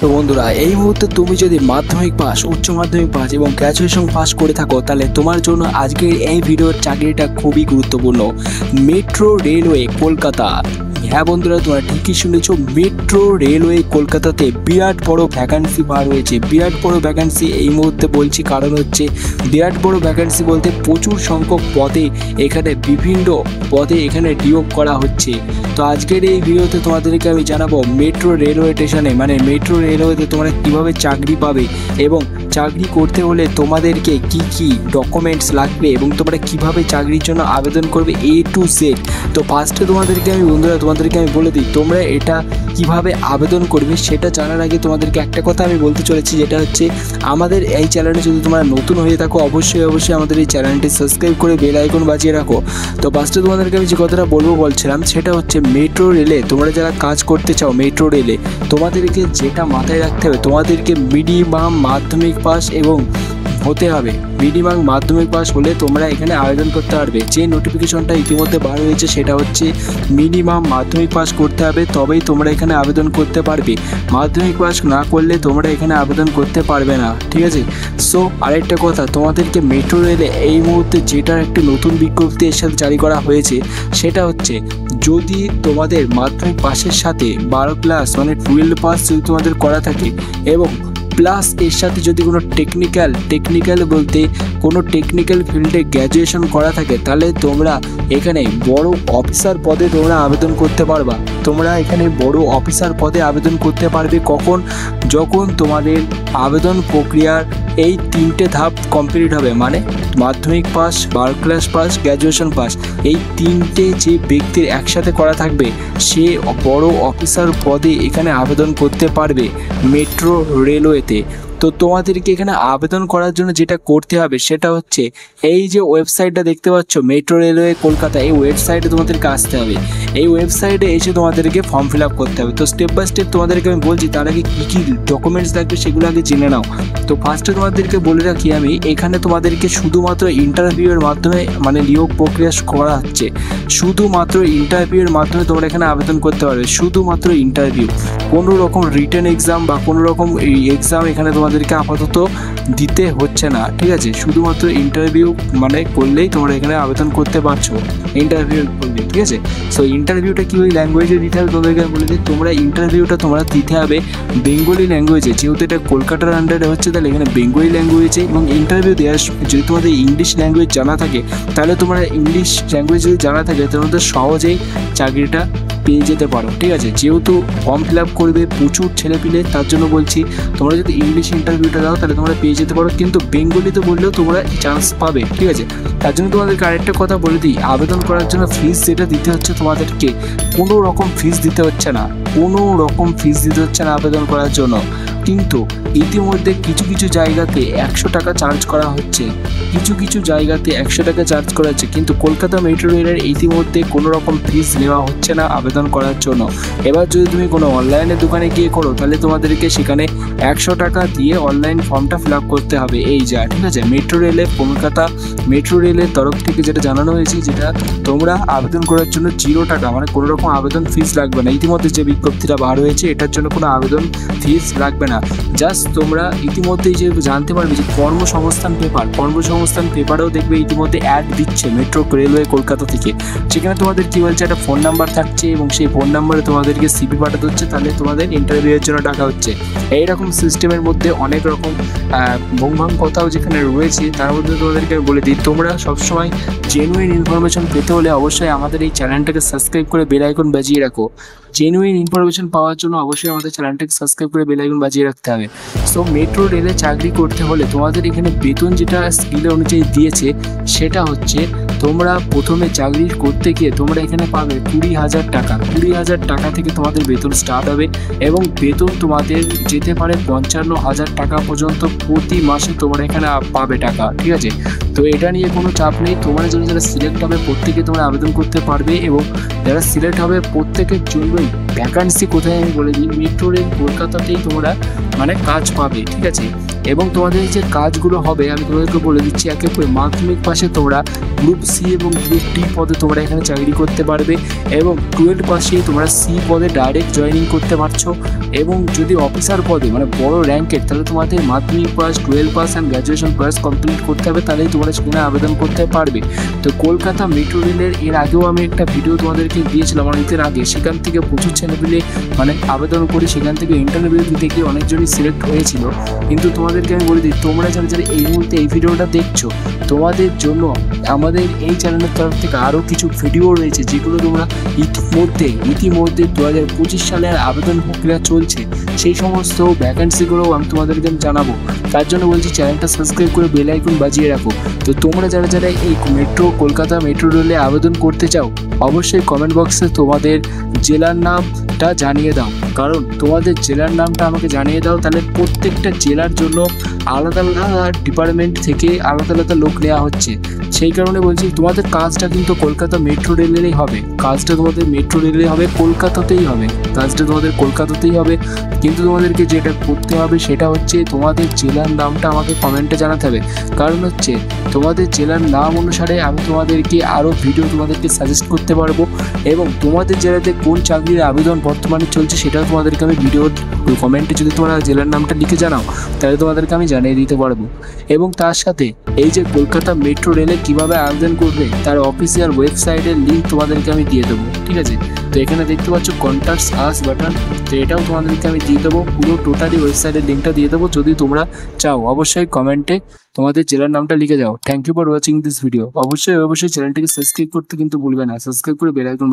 তো বন্ধুরা, এই মুহূর্তে তুমি যদি মাধ্যমিক পাস, উচ্চ মাধ্যমিক পাস এবং গ্র্যাজুয়েশন পাস করে থাকো, তাহলে তোমার জন্য আজকের এই ভিডিওর চাকরিটা খুবই গুরুত্বপূর্ণ। Metro railway Kolkata. হ্যাঁ বন্ধুরা, তোমরা ঠিকই শুনেছো, মেট্রো রেলওয়ে কলকাতাতে বিরাট বড় ভ্যাকান্সি বার হয়েছে। বিরাট বড় ভ্যাকান্সি এই মুহূর্তে বলছি কারণ হচ্ছে বিরাট বড় ভ্যাকান্সি বলতে প্রচুর সংখ্যক পদে এখানে বিভিন্ন পদে এখানে নিয়োগ করা হচ্ছে। তো আজকের এই ভিডিওতে তোমাদেরকে আমি জানাবো মেট্রো রেলওয়ে স্টেশনে মানে মেট্রো রেলওয়েতে তোমরা কীভাবে চাকরি পাবে এবং চাকরি করতে হলে তোমাদেরকে কি কি ডকুমেন্টস লাগবে এবং তোমরা কিভাবে চাকরির জন্য আবেদন করবে A to Z। তো ফার্স্টে তোমাদেরকে আমি বলে দিই তোমরা এটা কিভাবে আবেদন করবে সেটা জানার আগে তোমাদেরকে একটা কথা আমি বলতে চলেছি, যেটা হচ্ছে আমাদের এই চ্যানেলে যদি তোমরা নতুন হয়ে থাকো অবশ্যই আমাদের এই চ্যানেলটি সাবস্ক্রাইব করে বেল আইকন বাজিয়ে রাখো। তো ফার্স্টে তোমাদেরকে আমি যে কথাটা বলছিলাম সেটা হচ্ছে মেট্রো রেলে তোমরা যারা কাজ করতে চাও মেট্রো রেলে তোমাদেরকে যেটা মাথায় রাখতে হবে, তোমাদেরকে মিনিমাম মাধ্যমিক পাস এবং হতে হবে। মিনিমাম মাধ্যমিক পাস হলে তোমরা এখানে আবেদন করতে পারবে। যে নোটিফিকেশনটা ইতিমধ্যে বার হয়েছে সেটা হচ্ছে মিনিমাম মাধ্যমিক পাস করতে হবে, তবেই তোমরা এখানে আবেদন করতে পারবে। মাধ্যমিক পাস না করলে তোমরা এখানে আবেদন করতে পারবে না, ঠিক আছে। সো আরেকটা কথা, তোমাদেরকে মেট্রো রেলে এই মুহূর্তে যেটার একটি নতুন বিজ্ঞপ্তি এর সাথে জারি করা হয়েছে সেটা হচ্ছে যদি তোমাদের মাধ্যমিক পাসের সাথে 12 ক্লাস মানে 12 পাস যদি তোমাদের করা থাকে এবং প্লাস এর সাথে যদি কোনো টেকনিক্যাল বলতে কোনো টেকনিক্যাল ফিল্ডে গ্র্যাজুয়েশন করা থাকে, তাহলে তোমরা এখানে বড় অফিসার পদে তোমরা আবেদন করতে পারবা। তোমরা এখানে বড় অফিসার পদে আবেদন করতে পারবে কখন? যখন তোমাদের আবেদন প্রক্রিয়ার এই 3টে ধাপ কমপ্লিট হবে, মানে মাধ্যমিক pass, 12 class pass, graduation pass, এই 3টে যে ব্যক্তির একসাথে করা থাকবে সে বড় অফিসার পদে এখানে আবেদন করতে পারবে মেট্রো রেলওয়েতে। তো তোমাদেরকে এখানে আবেদন করার জন্য যেটা করতে হবে সেটা হচ্ছে এই যে ওয়েবসাইটটা দেখতে পাচ্ছ মেট্রো রেলওয়ে কলকাতা, এই ওয়েবসাইটে তোমাদেরকে আসতে হবে। এই ওয়েবসাইটে এসে তোমাদেরকে ফর্ম ফিল আপ করতে হবে। তো স্টেপ বাই স্টেপ তোমাদেরকে আমি বলছি, তার আগে কী কী ডকুমেন্টস লাগবে সেগুলো আগে জেনে নাও। তো ফার্স্টে তোমাদেরকে বলে রাখি আমি, এখানে তোমাদেরকে শুধুমাত্র ইন্টারভিউয়ের মাধ্যমে মানে নিয়োগ প্রক্রিয়া করা হচ্ছে। শুধুমাত্র ইন্টারভিউয়ের মাধ্যমে তোমরা এখানে আবেদন করতে পারবে, শুধুমাত্র ইন্টারভিউ। কোনো রকম রিটেন এক্সাম বা কোনো রকম এক্সাম এখানে তোমাদেরকে আপাতত দিতে হচ্ছে না, ঠিক আছে। শুধুমাত্র ইন্টারভিউ মানে করলেই তোমরা এখানে আবেদন করতে পারছো, ইন্টারভিউ করলে, ঠিক আছে। সো ইন্টারভিউটা কি ওই ল্যাঙ্গুয়েজে দিতে হবে তোমাদেরকে বলে দিই, তোমরা ইন্টারভিউটা তোমরা দিতে হবে বেঙ্গলি ল্যাঙ্গুয়েজে। যেহেতু এটা কলকাতার আন্ডারে হচ্ছে তাহলে এখানে বেঙ্গলি ল্যাঙ্গুয়েজে, এবং ইন্টারভিউ দেওয়ার যদি তোমাদের ইংলিশ ল্যাঙ্গুয়েজ জানা থাকে তাহলে তোমরা ইংলিশ ল্যাঙ্গুয়েজ যদি জানা থাকে তোমাদের সহজেই চাকরিটা পেয়ে যেতে পারো, ঠিক আছে। যেহেতু ফর্ম ফিল আপ করবে প্রচুর ছেলেপিলে, তার জন্য বলছি তোমরা যদি ইংলিশ ইন্টারভিউটা দাও তাহলে তোমরা পেয়ে যেতে পারো, কিন্তু বেঙ্গলিতে বললেও তোমরা চান্স পাবে, ঠিক আছে। তার জন্য তোমাদেরকে আরেকটা কথা বলে দিই, আবেদন করার জন্য ফিস যেটা দিতে হচ্ছে তোমাদেরকে কোনো রকম ফিস দিতে হচ্ছে না, আবেদন করার জন্য। কিন্তু ইতিমধ্যে কিছু জায়গাতে 100 টাকা চার্জ করা হচ্ছে, কিছু জায়গাতে 100 টাকা চার্জ করা হচ্ছে, কিন্তু কলকাতা মেট্রো রেলের ইতিমধ্যে কোনো রকম ফিস নেওয়া হচ্ছে না আবেদন করার জন্য। এবার যদি তুমি কোনো অনলাইনে দোকানে গিয়ে করো তাহলে তোমাদেরকে সেখানে 100 টাকা দিয়ে অনলাইন ফর্মটা ফিল আপ করতে হবে, এই যা, ঠিক আছে। মেট্রো রেলে কলকাতা মেট্রো রেলের তরফ থেকে যেটা জানানো হয়েছে, যেটা তোমরা আবেদন করার জন্য 0 টাকা মানে কোনো রকম আবেদন ফিস লাগবে না। ইতিমধ্যে যে বিজ্ঞপ্তিটা বার হয়েছে এটার জন্য কোনো আবেদন ফিস লাগবে না। জাস্ট তোমরা ইতিমধ্যেই যে জানতে পারবে যে কর্মসংস্থান পেপারেও দেখবে ইতিমধ্যে অ্যাড দিচ্ছে মেট্রো রেলওয়ে কলকাতা থেকে। সেখানে তোমাদের কী বলছে, একটা ফোন নাম্বার থাকছে এবং সেই ফোন নাম্বারে তোমাদেরকে CV পাঠাতে হচ্ছে, তাহলে তোমাদের ইন্টারভিউয়ের জন্য ডাকা হচ্ছে। এইরকম সিস্টেমের মধ্যে অনেক রকম ভুংভাং কথাও যেখানে রয়েছে, তার মধ্যে তোমাদেরকে বলে দিই তোমরা সবসময় জেনুইন ইনফরমেশন পেতে হলে অবশ্যই আমাদের এই চ্যানেলটাকে সাবস্ক্রাইব করে বেল আইকন বাজিয়ে রাখো। জেনুইন ইনফরমেশন পাওয়ার জন্য অবশ্যই আমাদের চ্যানেলটাকে সাবস্ক্রাইব করে বেল আইকন বাজিয়ে রাখতে হবে। সো মেট্রো রেলে চাকরি করতে হলে তোমাদের এখানে বেতন যেটা স্কিল অনুযায়ী দিয়েছে সেটা হচ্ছে তোমরা প্রথমে চাকরি করতে গিয়ে তোমরা এখানে পাবে 20,000 টাকা। 20,000 টাকা থেকে তোমাদের বেতন স্টার্ট হবে এবং বেতন তোমাদের যেতে পারে 55,000 টাকা পর্যন্ত প্রতি মাসে তোমরা এখানে পাবে টাকা, ঠিক আছে। তো এটা নিয়ে কোনো চাপ নেই, তোমরা যারা সিলেক্ট হবে প্রত্যেকে তোমরা আবেদন করতে পারবে, এবং যারা সিলেক্ট হবে প্রত্যেকের জন্যই ভ্যাকান্সি কোথায় আমি বলে দিই, মেট্রো রেল কলকাতাতেই তোমরা মানে কাজ পাবে, ঠিক আছে। এবং তোমাদের যে কাজগুলো হবে আমি তোমাদেরকে বলে দিচ্ছি একে একে। মাধ্যমিক পাশে তোমরা গ্রুপ সি এবং গ্রুপ ডি পদে তোমরা এখানে চাকরি করতে পারবে, এবং 12 পাশে তোমরা সি পদে ডাইরেক্ট জয়েনিং করতে পারছো। এবং যদি অফিসার পদে মানে বড় র্যাঙ্কের, তাহলে তোমাদের মাধ্যমিক pass, 12 pass and graduation pass complete করতে হবে, তাহলেই তোমরা সেখানে আবেদন করতে পারবে। তো কলকাতা মেট্রো রেলের এর আগেও আমি একটা ভিডিও তোমাদেরকে দিয়েছিলাম অনেকদিন আগে, সেখান থেকে প্রচুর ছেলেপিলে মানে আবেদন করে সেখান থেকে ইন্টারভিউ দিতে গিয়ে অনেকজনই সিলেক্ট হয়েছিল। কিন্তু তোমাদেরকে আমি বলে দিই, তোমরা যারা যারা এই মুহূর্তে এই ভিডিওটা দেখছো, তোমাদের জন্য আমাদের এই চ্যানেলের তরফ থেকে আরও কিছু ভিডিও রয়েছে, যেগুলো তোমরা ইতিমধ্যে 2025 সালের আবেদন প্রক্রিয়া চলছে, সেই সমস্ত ভ্যাকেন্সিগুলোও আমি তোমাদেরকে জানাবো। তার জন্য বলছি চ্যানেলটা সাবস্ক্রাইব করে বেল আইকন বাজিয়ে রাখো। তো তোমরা যারা যারা এই কলকাতা মেট্রো রেলে আবেদন করতে চাও, অবশ্যই কমেন্ট বক্সে তোমাদের জেলার নামটা জানিয়ে দাও। কারণ তোমাদের জেলার নামটা আমাকে জানিয়ে দাও, তাহলে প্রত্যেকটা জেলার জন্য আলাদা আলাদা ডিপার্টমেন্ট থেকে আলাদা আলাদা লোক নেওয়া হচ্ছে। সেই কারণে বলছি তোমাদের কাজটা কিন্তু কলকাতা মেট্রো রেলেরই হবে, কাজটা তোমাদের মেট্রো রেলে হবে, কলকাতাতেই হবে, কাজটা তোমাদের কলকাতাতেই হবে। কিন্তু তোমাদেরকে যেটা করতে হবে সেটা হচ্ছে তোমাদের জেলার নামটা আমাকে কমেন্টে জানাতে হবে। কারণ হচ্ছে তোমাদের জেলার নাম অনুসারে আমি তোমাদেরকে আরও ভিডিও তোমাদেরকে সাজেস্ট করতে পারবো, এবং তোমাদের জেলাতে কোন চাকরির আবেদন বর্তমানে চলছে সেটাও তোমাদেরকে আমি ভিডিওর কমেন্টে যদি তোমরা জেলার নামটা লিখে জানাও, তাহলে তোমাদেরকে আমি জানিয়ে দিতে পারবো। এবং তার সাথে এই যে কলকাতা মেট্রো রেলে কীভাবে আবেদন করবে তার অফিসিয়াল ওয়েবসাইটের লিঙ্ক তোমাদেরকে আমি দিয়ে দেবো, ঠিক আছে? তো এখানে দেখতে পাচ্ছ কন্ট্যাক্টস আস বাটন, তো এটাও তোমাদেরকে আমি দিয়ে দেবো, পুরো টোটালি ওয়েবসাইটের লিঙ্কটা দিয়ে দেবো। যদি তোমরা চাও অবশ্যই কমেন্টে তোমাদের জেলার নামটা লিখে যাও। Thank you for watching this video. অবশ্যই চ্যানেলটিকে সাবস্ক্রাইব করতে কিন্তু ভুলবে না, সাবস্ক্রাইব করে বেল আইকন